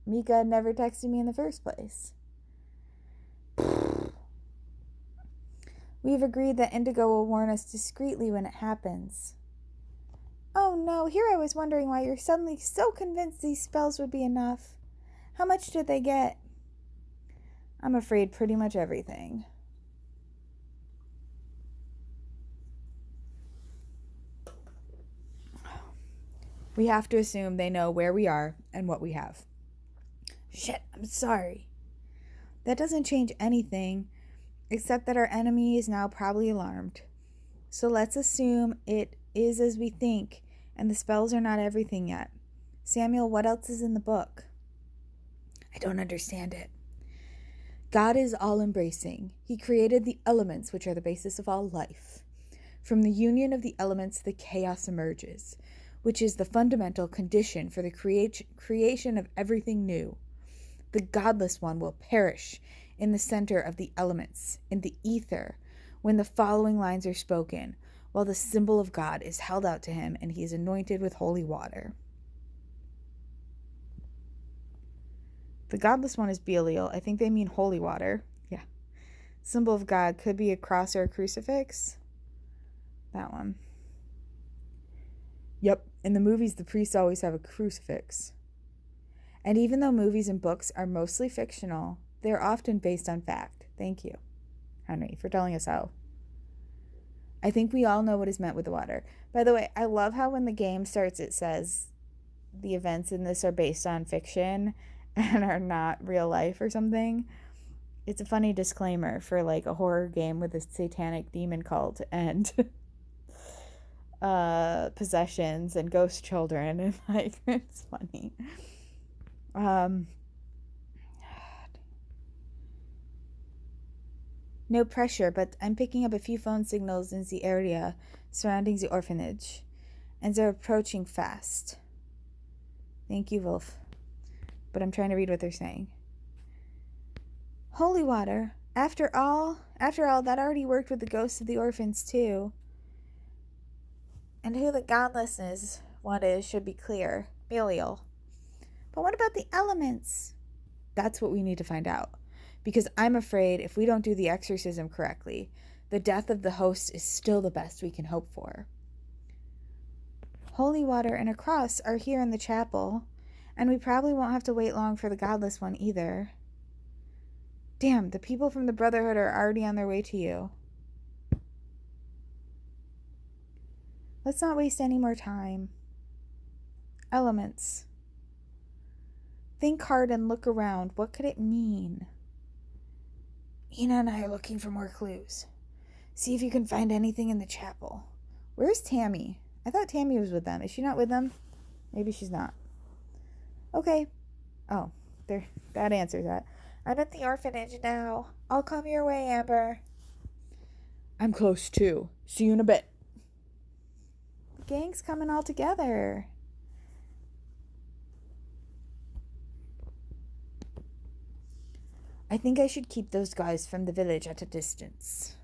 Mika had never texted me in the first place. We've agreed that Indigo will warn us discreetly when it happens. Oh no, here I was wondering why you're suddenly so convinced these spells would be enough. How much did they get? I'm afraid pretty much everything. We have to assume they know where we are and what we have. Shit, I'm sorry. That doesn't change anything, except that our enemy is now probably alarmed. So let's assume it is as we think, and the spells are not everything yet. Samuel, what else is in the book? I don't understand it. God is all-embracing. He created the elements, which are the basis of all life. From the union of the elements, the chaos emerges, which is the fundamental condition for the creation of everything new. The godless one will perish in the center of the elements, in the ether, when the following lines are spoken, while the symbol of God is held out to him and he is anointed with holy water. The godless one is Belial. I think they mean holy water. Yeah. Symbol of God could be a cross or a crucifix. That one. Yep. In the movies, the priests always have a crucifix. And even though movies and books are mostly fictional, they're often based on fact. Thank you, Henry, for telling us how. I think we all know what is meant with the water. By the way, I love how when the game starts, it says the events in this are based on fiction and are not real life or something. It's a funny disclaimer for like a horror game with a satanic demon cult and possessions and ghost children, and like it's funny. No pressure, but I'm picking up a few phone signals in the area surrounding the orphanage, and they're approaching fast. Thank you, Wolf. But I'm trying to read what they're saying. Holy water. After all, that already worked with the ghosts of the orphans, too. And who the godlessness one is should be clear. Belial. But what about the elements? That's what we need to find out. Because I'm afraid if we don't do the exorcism correctly, the death of the host is still the best we can hope for. Holy water and a cross are here in the chapel, and we probably won't have to wait long for the godless one either. Damn, the people from the Brotherhood are already on their way to you. Let's not waste any more time. Elements. Think hard and look around. What could it mean? Ina and I are looking for more clues. See if you can find anything in the chapel. Where's Tammy? I thought Tammy was with them. Is she not with them? Maybe she's not. Okay. Oh, there. That answers that. I'm at the orphanage now. I'll come your way, Amber. I'm close too. See you in a bit. The gang's coming all together. I think I should keep those guys from the village at a distance.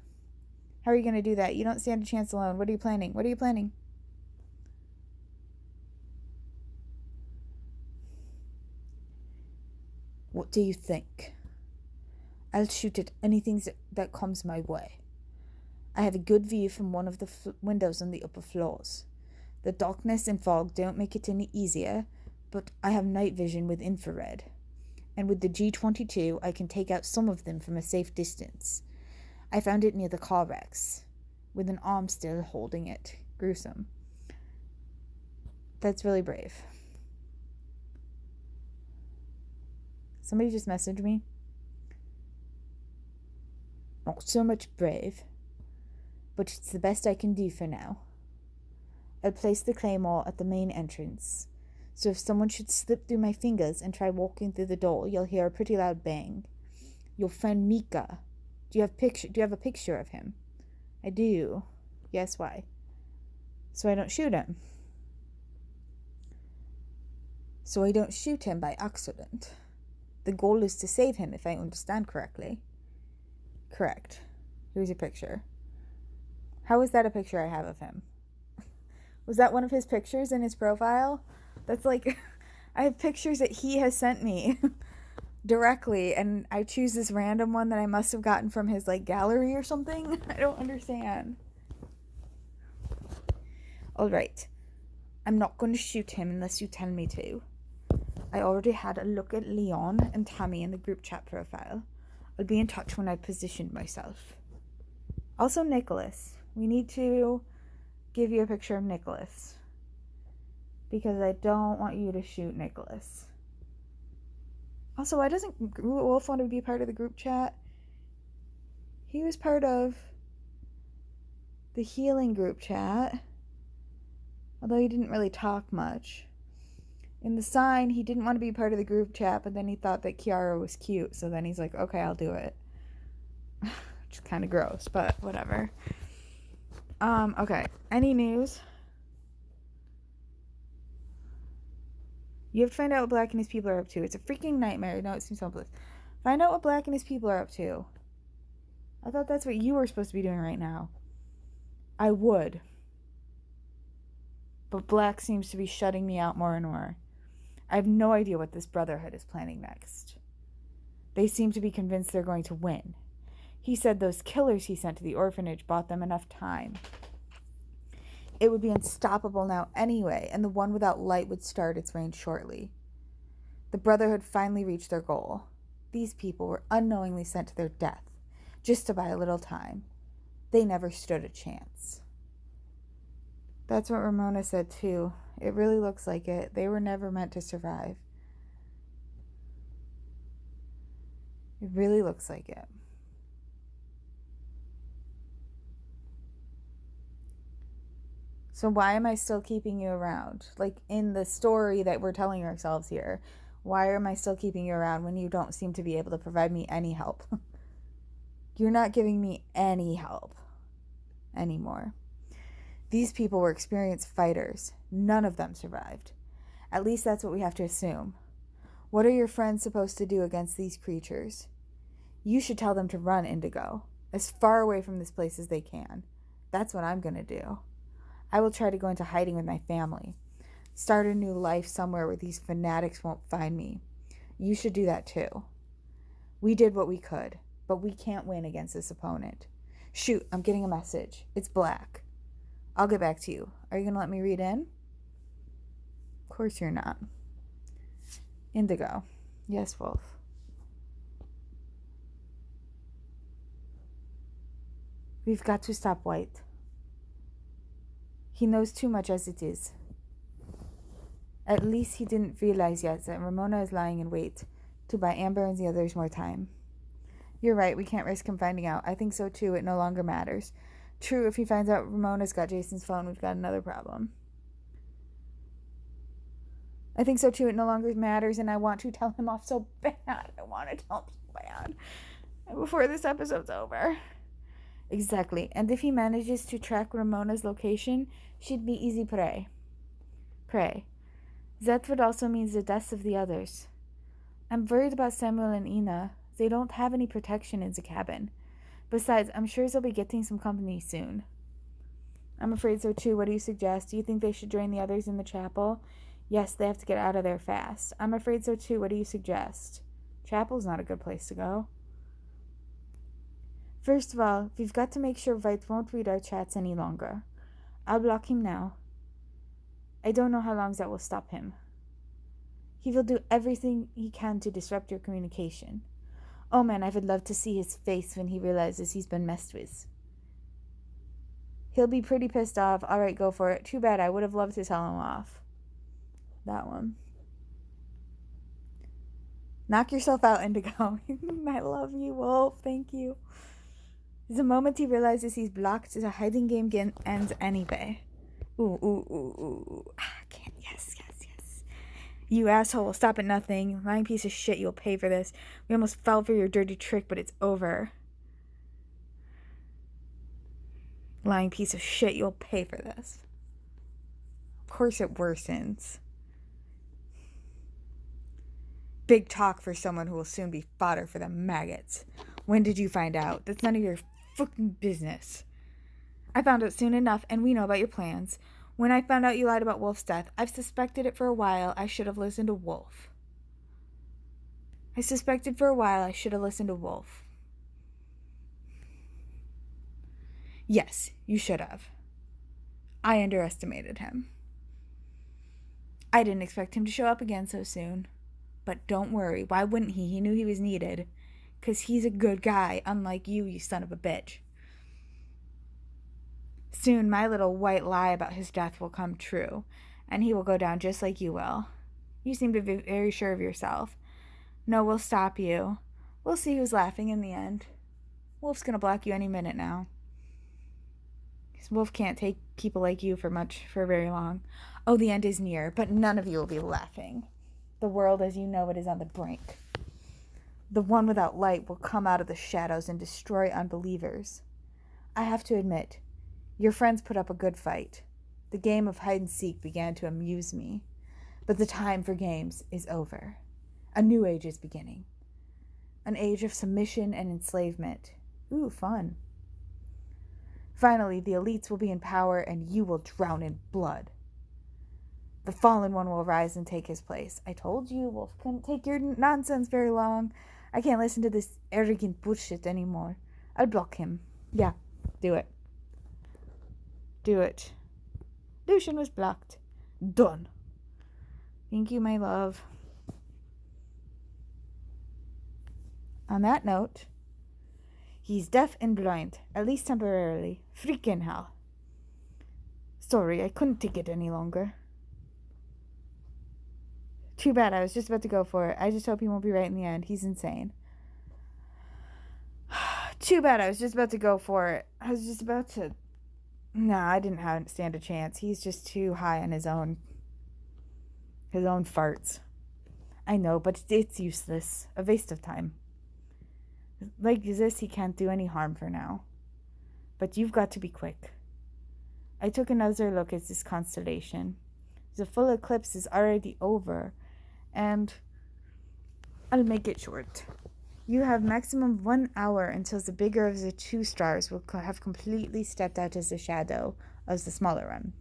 How are you going to do that? You don't stand a chance alone. What are you planning? What do you think? I'll shoot at anything that comes my way. I have a good view from one of the windows on the upper floors. The darkness and fog don't make it any easier, but I have night vision with infrared. And with the G22, I can take out some of them from a safe distance. I found it near the car wrecks, with an arm still holding it. Gruesome. That's really brave. Somebody just messaged me. Not so much brave, but it's the best I can do for now. I'll place the claymore at the main entrance, so if someone should slip through my fingers and try walking through the door, you'll hear a pretty loud bang. Your friend Mika. Do you have a picture of him? I do. Yes, why? So I don't shoot him. So I don't shoot him by accident. The goal is to save him, if I understand correctly. Correct. Here's a picture. How is that a picture I have of him? Was that one of his pictures in his profile? That's like, I have pictures that he has sent me directly, and I choose this random one that I must have gotten from his like gallery or something. I don't understand. All right. I'm not going to shoot him unless you tell me to. I already had a look at Leon and Tammy in the group chat profile. I'll be in touch when I've positioned myself. Also, Nicholas. We need to give you a picture of Nicholas. because I don't want you to shoot Nicholas. Also, why doesn't Wolf want to be part of the group chat? He was part of the healing group chat, although he didn't really talk much. In the sign, he didn't want to be part of the group chat, but then he thought that Kiara was cute, so then he's like, okay, I'll do it. Which is kind of gross, but whatever. Okay. Any news? You have to find out what Black and his people are up to. It's a freaking nightmare. No, it seems hopeless. Find out what Black and his people are up to. I thought that's what you were supposed to be doing right now. I would. But Black seems to be shutting me out more and more. I have no idea what this Brotherhood is planning next. They seem to be convinced they're going to win. He said those killers he sent to the orphanage bought them enough time. It would be unstoppable now anyway, and the one without light would start its reign shortly. The Brotherhood finally reached their goal. These people were unknowingly sent to their death, just to buy a little time. They never stood a chance. That's what Ramona said too. It really looks like it. They were never meant to survive. It really looks like it. So why am I still keeping you around? Like in the story that we're telling ourselves here, why am I still keeping you around when you don't seem to be able to provide me any help? You're not giving me any help anymore. These people were experienced fighters. None of them survived. At least that's what we have to assume. What are your friends supposed to do against these creatures? You should tell them to run, Indigo, as far away from this place as they can. That's what I'm going to do. I will try to go into hiding with my family. Start a new life somewhere where these fanatics won't find me. You should do that too. We did what we could, but we can't win against this opponent. Shoot, I'm getting a message. It's Black. I'll get back to you. Are you going to let me read in? Of course you're not. Indigo. Yes, Wolf. We've got to stop White. He knows too much as it is. At least he didn't realize yet that Ramona is lying in wait to buy Amber and the others more time. You're right, we can't risk him finding out. I think so too, it no longer matters. True, if he finds out Ramona's got Jason's phone, we've got another problem. I think so too, it no longer matters, and I want to tell him off so bad. I want to tell him so bad. Before this episode's over. Exactly, and if he manages to track Ramona's location, she'd be easy prey. That would also mean the deaths of the others. I'm worried about Samuel and Ina. They don't have any protection in the cabin. Besides, I'm sure they'll be getting some company soon. I'm afraid so too. What do you suggest? Do you think they should join the others in the chapel? Yes, they have to get out of there fast. I'm afraid so too. What do you suggest? Chapel's not a good place to go. First of all, we've got to make sure White won't read our chats any longer. I'll block him now. I don't know how long that will stop him. He will do everything he can to disrupt your communication. Oh man, I would love to see his face when he realizes he's been messed with. He'll be pretty pissed off. Alright, go for it. Too bad, I would have loved to tell him off. That one. Knock yourself out, Indigo. I love you, Wolf. Thank you. The moment he realizes he's blocked, the hiding game ends anyway. Ooh. Can't. Yes. You asshole, stop at nothing. Lying piece of shit, you'll pay for this. We almost fell for your dirty trick, but it's over. Lying piece of shit, you'll pay for this. Of course it worsens. Big talk for someone who will soon be fodder for the maggots. When did you find out? That's none of your fucking business. I found out soon enough, and we know about your plans. When I found out you lied about Wolf's death, I've suspected it for a while. I should have listened to Wolf. Yes, you should have. I underestimated him. I didn't expect him to show up again so soon. But don't worry, why wouldn't he? He knew he was needed. 'Cause he's a good guy, unlike you, you son of a bitch. Soon my little white lie about his death will come true. and he will go down just like you will. You seem to be very sure of yourself. No, we'll stop you. We'll see who's laughing in the end. Wolf's gonna block you any minute now. Wolf can't take people like you for very long. Oh, the end is near, but none of you will be laughing. The world as you know it is on the brink. The one without light will come out of the shadows and destroy unbelievers. I have to admit, your friends put up a good fight. The game of hide and seek began to amuse me. But the time for games is over. A new age is beginning. An age of submission and enslavement. Ooh, fun. Finally, the elites will be in power and you will drown in blood. The fallen one will rise and take his place. I told you, Wolf couldn't take your nonsense very long. I can't listen to this arrogant bullshit anymore. I'll block him. Yeah, do it. Do it. Lucian was blocked. Done. Thank you, my love. On that note, he's deaf and blind, at least temporarily. Freaking hell. Sorry, I couldn't take it any longer. Too bad, I was just about to go for it. I just hope he won't be right in the end. He's insane. Too bad, I was just about to go for it. I was just about to... Nah, I didn't stand a chance. He's just too high on his own farts. I know, but it's useless. A waste of time. Like this, he can't do any harm for now. But you've got to be quick. I took another look at this constellation. The full eclipse is already over, and I'll make it short. You have maximum 1 hour until the bigger of the two stars will have completely stepped out of the shadow of the smaller one.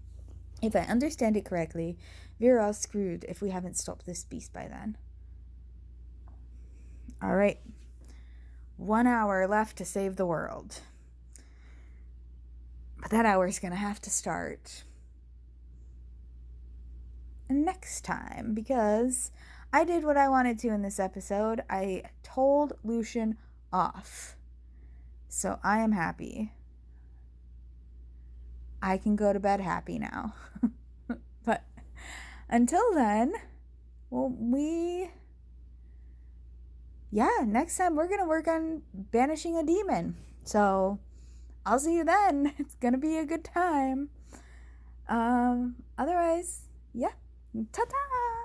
If I understand it correctly, we're all screwed if we haven't stopped this beast by then. All right. 1 hour left to save the world. But that hour is going to have to start next time, because I did what I wanted to in this episode. I told Lucian off. So I am happy. I can go to bed happy now. But until then, next time we're going to work on banishing a demon. So I'll see you then. It's going to be a good time. Otherwise, yeah. Ta-ta!